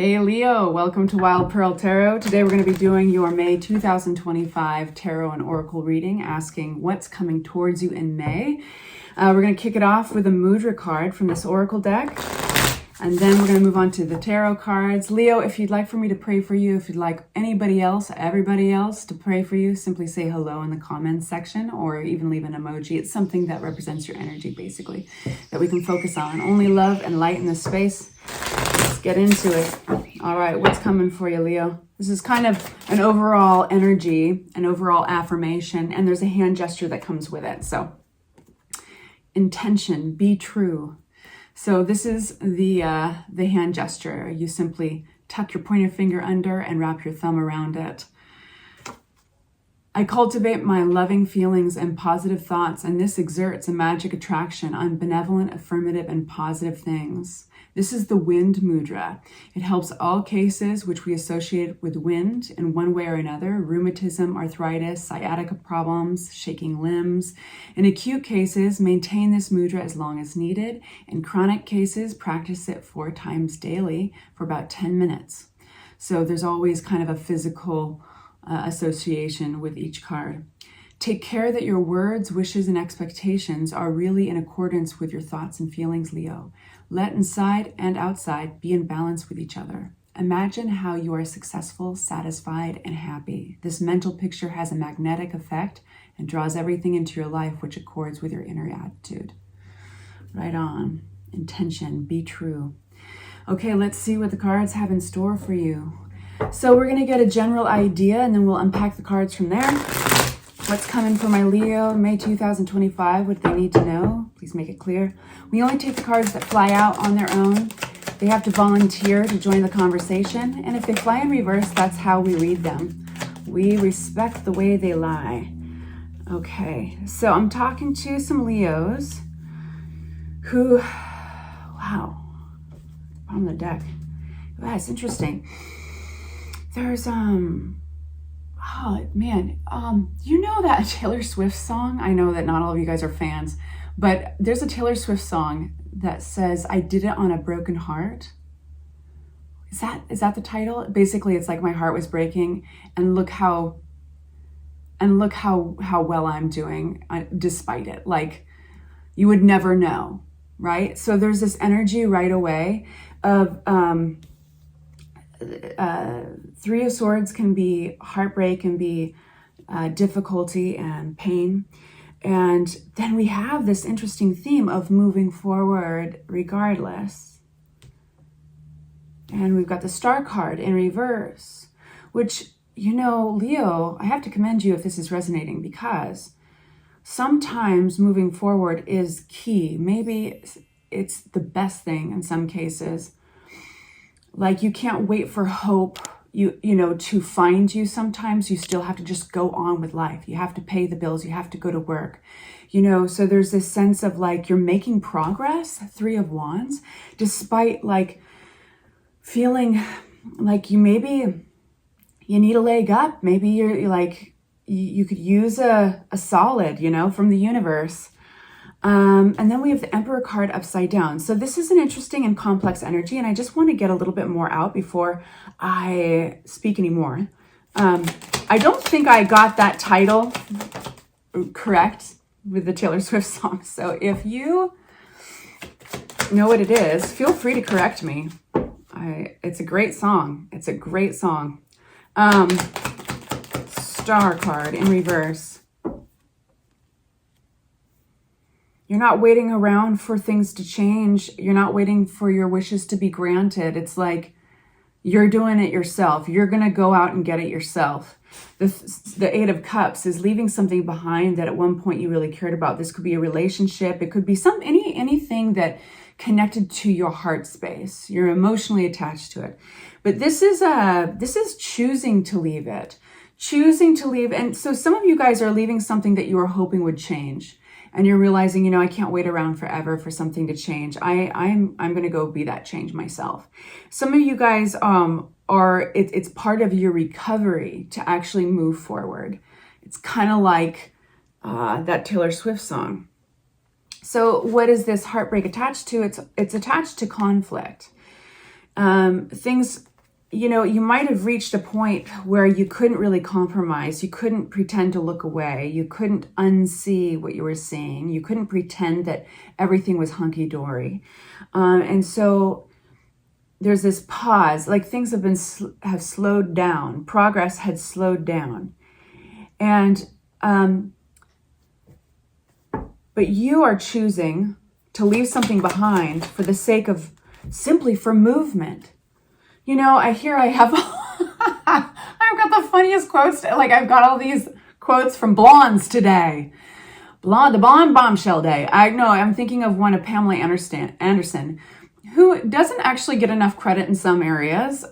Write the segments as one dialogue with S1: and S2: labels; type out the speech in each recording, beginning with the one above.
S1: Hey Leo, welcome to Wild Pearl Tarot. Today we're going to be doing your May 2025 Tarot and Oracle reading, asking what's coming towards you in May. We're going to kick it off with a Mudra card from this Oracle deck, and then we're going to move on to the Tarot cards. Leo, if you'd like for me to pray for you, if you'd like anybody else, everybody else to pray for you, simply say hello in the comments section or even leave an emoji. It's something that represents your energy, basically, that we can focus on. Only love and light in this space. Get into it. All right, what's coming for you, Leo? This is kind of an overall energy, an overall affirmation, and there's a hand gesture that comes with it. So, intention, be true. So this is the hand gesture. You simply tuck your pointer finger under and wrap your thumb around it. I cultivate my loving feelings and positive thoughts, and this exerts a magic attraction on benevolent, affirmative, and positive things. This is the wind mudra. It helps all cases which we associate with wind in one way or another: rheumatism, arthritis, sciatica problems, shaking limbs. In acute cases, maintain this mudra as long as needed. In chronic cases, practice it 4 times daily for about 10 minutes. So there's always kind of a physical association with each card. Take care that your words, wishes, and expectations are really in accordance with your thoughts and feelings, Leo. Let inside and outside be in balance with each other. Imagine how you are successful, satisfied, and happy. This mental picture has a magnetic effect and draws everything into your life which accords with your inner attitude. Right on. Intention, be true. Okay, let's see what the cards have in store for you. So we're going to get a general idea and then we'll unpack the cards from there. What's coming for my Leo, May 2025, what they need to know? Please make it clear. We only take the cards that fly out on their own. They have to volunteer to join the conversation. And if they fly in reverse, that's how we read them. We respect the way they lie. Okay, so I'm talking to some Leos who, wow, on the deck. Yeah, it's interesting. There's, oh man, you know that Taylor Swift song? I know that not all of you guys are fans, but there's a Taylor Swift song that says, "I did it on a broken heart." Is that the title? Basically, it's like my heart was breaking, and look how well I'm doing despite it. Like, you would never know, right? So there's this energy right away of, 3 of Swords can be heartbreak, can be difficulty and pain. And then we have this interesting theme of moving forward regardless. And we've got the Star card in reverse, which, you know, Leo, I have to commend you if this is resonating, because sometimes moving forward is key. Maybe it's the best thing in some cases. Like, you can't wait for hope, you know, to find you. Sometimes you still have to just go on with life. You have to pay the bills. You have to go to work, you know. So there's this sense of like you're making progress, 3 of Wands, despite like feeling like you need a leg up. Maybe you're like, you could use a solid, you know, from the universe. And then we have the Emperor card upside down. So this is an interesting and complex energy, and I just want to get a little bit more out before I speak anymore. I don't think I got that title correct with the Taylor Swift song. So if you know what it is, feel free to correct me. It's a great song. It's a great song. Star card in reverse. You're not waiting around for things to change. You're not waiting for your wishes to be granted. It's like you're doing it yourself. You're going to go out and get it yourself. The 8 of Cups is leaving something behind that at one point you really cared about. This could be a relationship. It could be anything that connected to your heart space. You're emotionally attached to it. But this is choosing to leave it. Choosing to leave. And so some of you guys are leaving something that you were hoping would change. And you're realizing, you know, I can't wait around forever for something to change. I'm going to go be that change myself. Some of you guys it's part of your recovery to actually move forward. It's kind of like that Taylor Swift song. So what is this heartbreak attached to? It's attached to conflict. Things you know, you might have reached a point where you couldn't really compromise. You couldn't pretend to look away. You couldn't unsee what you were seeing. You couldn't pretend that everything was hunky-dory. And so there's this pause, like things have slowed down. Progress had slowed down. And, but you are choosing to leave something behind for the sake of simply for movement. You know, I have, I've got the funniest quotes. Like I've got all these quotes from blondes today. The blonde bombshell day. I know, I'm thinking of one of Pamela Anderson, who doesn't actually get enough credit in some areas.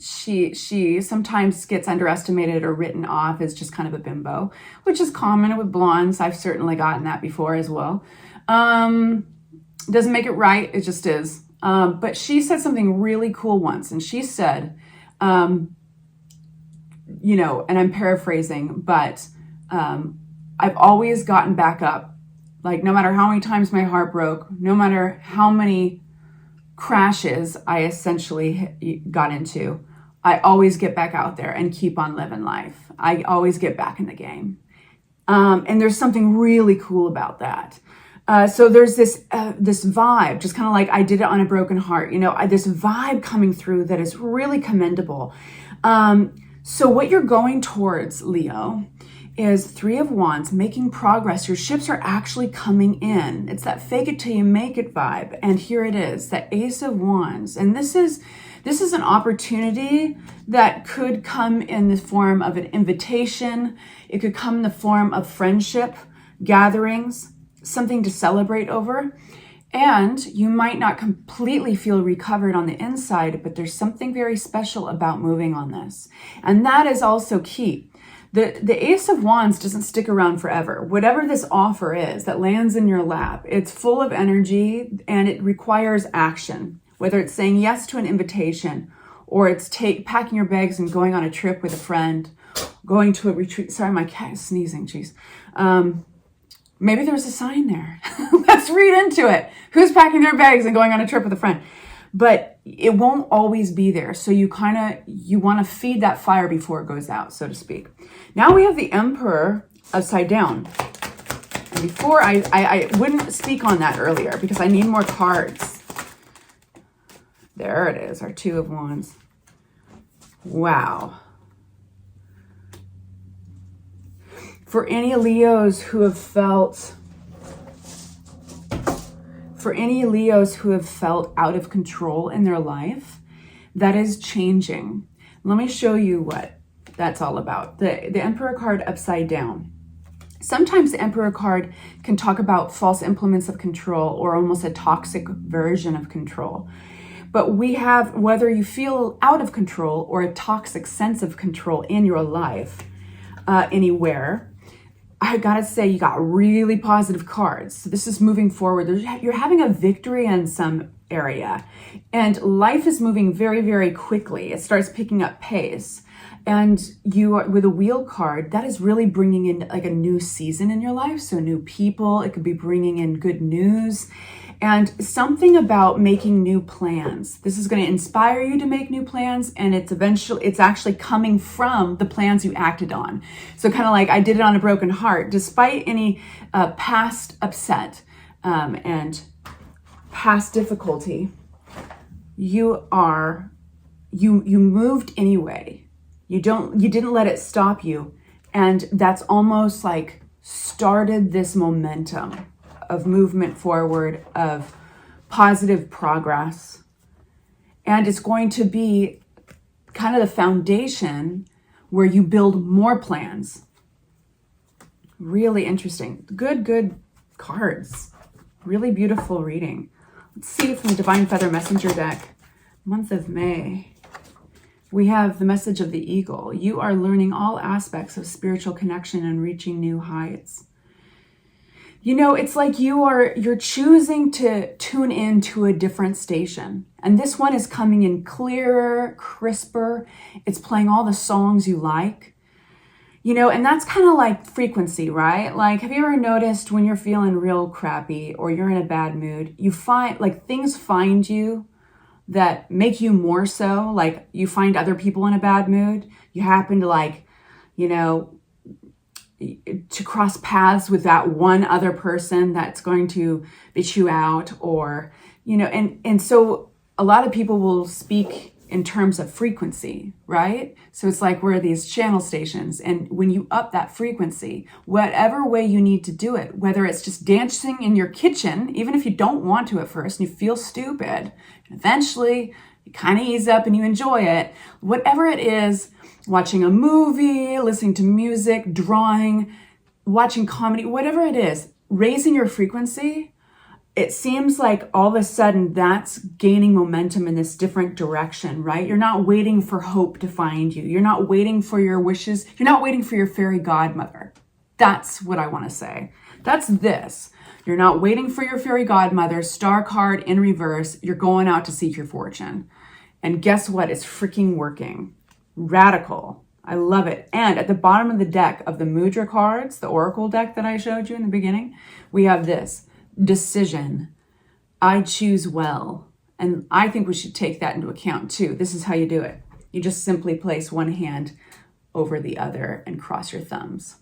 S1: She sometimes gets underestimated or written off as just kind of a bimbo, which is common with blondes. I've certainly gotten that before as well. Doesn't make it right. It just is. But she said something really cool once, and she said, you know, and I'm paraphrasing, but I've always gotten back up. Like no matter how many times my heart broke, no matter how many crashes I essentially got into, I always get back out there and keep on living life. I always get back in the game. And there's something really cool about that. So there's this vibe, just kind of like I did it on a broken heart, you know, this vibe coming through that is really commendable. So what you're going towards, Leo, is Three of Wands, making progress. Your ships are actually coming in. It's that fake it till you make it vibe. And here it is, the Ace of Wands. And this is an opportunity that could come in the form of an invitation. It could come in the form of friendship, gatherings, something to celebrate over. And you might not completely feel recovered on the inside, but there's something very special about moving on this. And that is also key. The Ace of Wands doesn't stick around forever. Whatever this offer is that lands in your lap, it's full of energy and it requires action. Whether it's saying yes to an invitation or it's packing your bags and going on a trip with a friend, going to a retreat. Sorry, my cat is sneezing, jeez. Maybe there's a sign there. Let's read into it. Who's packing their bags and going on a trip with a friend? But it won't always be there. So you want to feed that fire before it goes out, so to speak. Now we have the Emperor upside down. And before I wouldn't speak on that earlier because I need more cards. There it is, our Two of Wands. Wow. For any Leos who have felt out of control in their life, that is changing. Let me show you what that's all about. The Emperor card upside down. Sometimes the Emperor card can talk about false implements of control or almost a toxic version of control. But we have, whether you feel out of control or a toxic sense of control in your life, anywhere, I gotta say, you got really positive cards. So this is moving forward. You're having a victory in some area, and life is moving very, very quickly. It starts picking up pace. And you are, with a Wheel card, that is really bringing in like a new season in your life. So new people, it could be bringing in good news. And something about making new plans. This is going to inspire you to make new plans, and it's actually coming from the plans you acted on. So kind of like I did it on a broken heart, despite any past upset and past difficulty. You moved anyway. You didn't let it stop you, and that's almost like started this momentum of movement forward, of positive progress. And it's going to be kind of the foundation where you build more plans. Really interesting. Good cards. Really beautiful reading. Let's see from the Divine Feather Messenger deck. Month of May. We have the message of the Eagle. You are learning all aspects of spiritual connection and reaching new heights. You know, it's like you're choosing to tune in to a different station. And this one is coming in clearer, crisper. It's playing all the songs you like. You know, and that's kind of like frequency, right? Like, have you ever noticed when you're feeling real crappy or you're in a bad mood, you find like things find you that make you more so. Like you find other people in a bad mood. You happen to like, you know, to cross paths with that one other person that's going to bitch you out, or, you know, and so a lot of people will speak in terms of frequency, right? So it's like we're these channel stations, and when you up that frequency, whatever way you need to do it, whether it's just dancing in your kitchen, even if you don't want to at first and you feel stupid, eventually you kind of ease up and you enjoy it, whatever it is, watching a movie, listening to music, drawing, watching comedy, whatever it is, raising your frequency, it seems like all of a sudden that's gaining momentum in this different direction, right? You're not waiting for hope to find you. You're not waiting for your wishes. You're not waiting for your fairy godmother. That's what I want to say. That's this. You're not waiting for your fairy godmother, star card in reverse. You're going out to seek your fortune. And guess what? It's freaking working. Radical. I love it. And at the bottom of the deck of the mudra cards, the oracle deck that I showed you in the beginning, we have this. Decision. I choose well. And I think we should take that into account too. This is how you do it. You just simply place one hand over the other and cross your thumbs.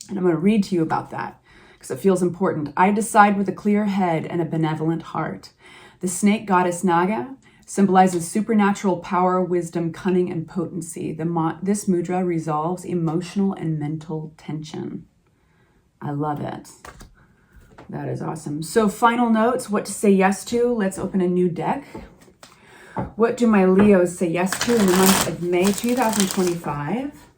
S1: And I'm going to read to you about that because it feels important. I decide with a clear head and a benevolent heart. The snake goddess Naga symbolizes supernatural power, wisdom, cunning, and potency. This mudra resolves emotional and mental tension. I love it. That is awesome. So final notes, what to say yes to. Let's open a new deck. What do my Leos say yes to in the month of May 2025?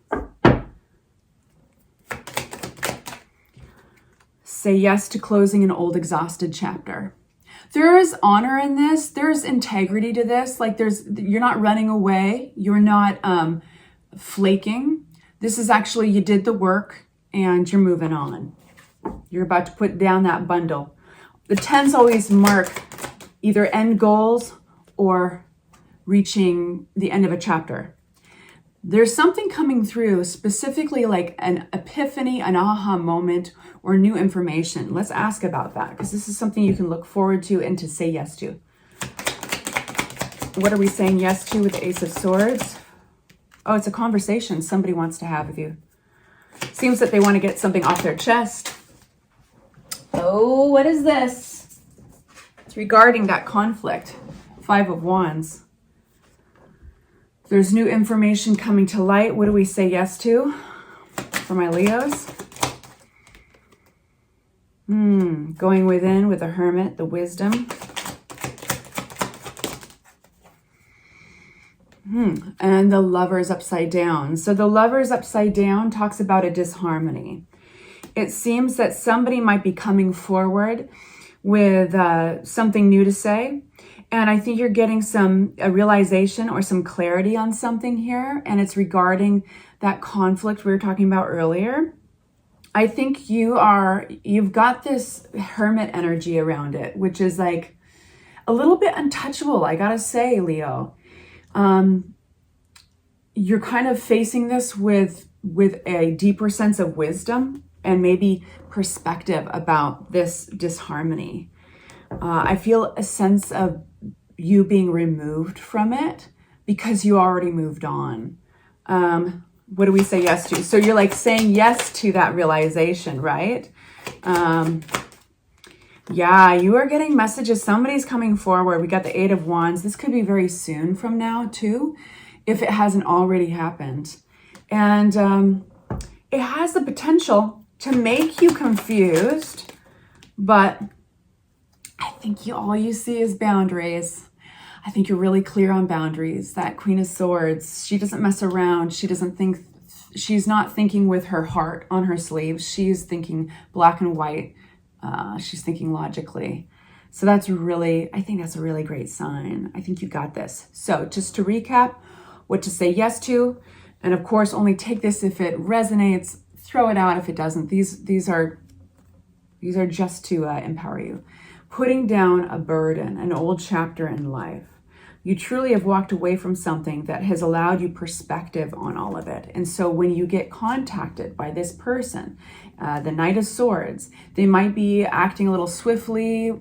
S1: Say yes to closing an old exhausted chapter. There is honor in this. There's integrity to this. Like you're not running away. You're not flaking. This is actually, you did the work and you're moving on. You're about to put down that bundle. The 10s always mark either end goals or reaching the end of a chapter. There's something coming through, specifically like an epiphany, an aha moment, or new information. Let's ask about that, because this is something you can look forward to and to say yes to. What are we saying yes to with the Ace of Swords? Oh, it's a conversation somebody wants to have with you. Seems that they want to get something off their chest. Oh, what is this? It's regarding that conflict. 5 of Wands. There's new information coming to light. What do we say yes to for my Leos? Going within with the Hermit, the wisdom. And the Lovers upside down. So the Lovers upside down talks about a disharmony. It seems that somebody might be coming forward with something new to say. And I think you're getting a realization or some clarity on something here. And it's regarding that conflict we were talking about earlier. I think you've got this Hermit energy around it, which is like a little bit untouchable, I gotta say, Leo. You're kind of facing this with a deeper sense of wisdom and maybe perspective about this disharmony. I feel a sense of you being removed from it because you already moved on. What do we say yes to? So you're like saying yes to that realization, right? Yeah, you are getting messages. Somebody's coming forward. We got the 8 of Wands. This could be very soon from now too, if it hasn't already happened. And it has the potential to make you confused, but I think all you see is boundaries. I think you're really clear on boundaries. That Queen of Swords, she doesn't mess around. She's not thinking with her heart on her sleeve. She's thinking black and white. She's thinking logically. So I think that's a really great sign. I think you got this. So just to recap, what to say yes to, and of course, only take this if it resonates, throw it out if it doesn't. These are just to empower you. Putting down a burden, an old chapter in life. You truly have walked away from something that has allowed you perspective on all of it. And so when you get contacted by this person, the Knight of Swords, they might be acting a little swiftly.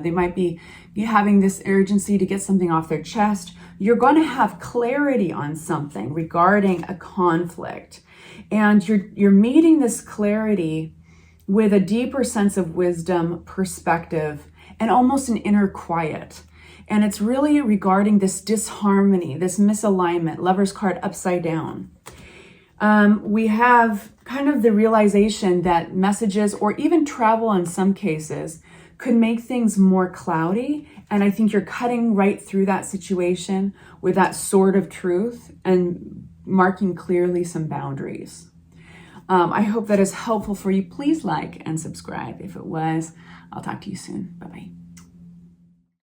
S1: They might be having this urgency to get something off their chest. You're going to have clarity on something regarding a conflict. And you're meeting this clarity with a deeper sense of wisdom, perspective, and almost an inner quiet. And it's really regarding this disharmony, this misalignment, Lover's card upside down. We have kind of the realization that messages, or even travel in some cases, could make things more cloudy. And I think you're cutting right through that situation with that sword of truth and marking clearly some boundaries. I hope that is helpful for you. Please like and subscribe if it was. I'll talk to you soon. Bye-bye.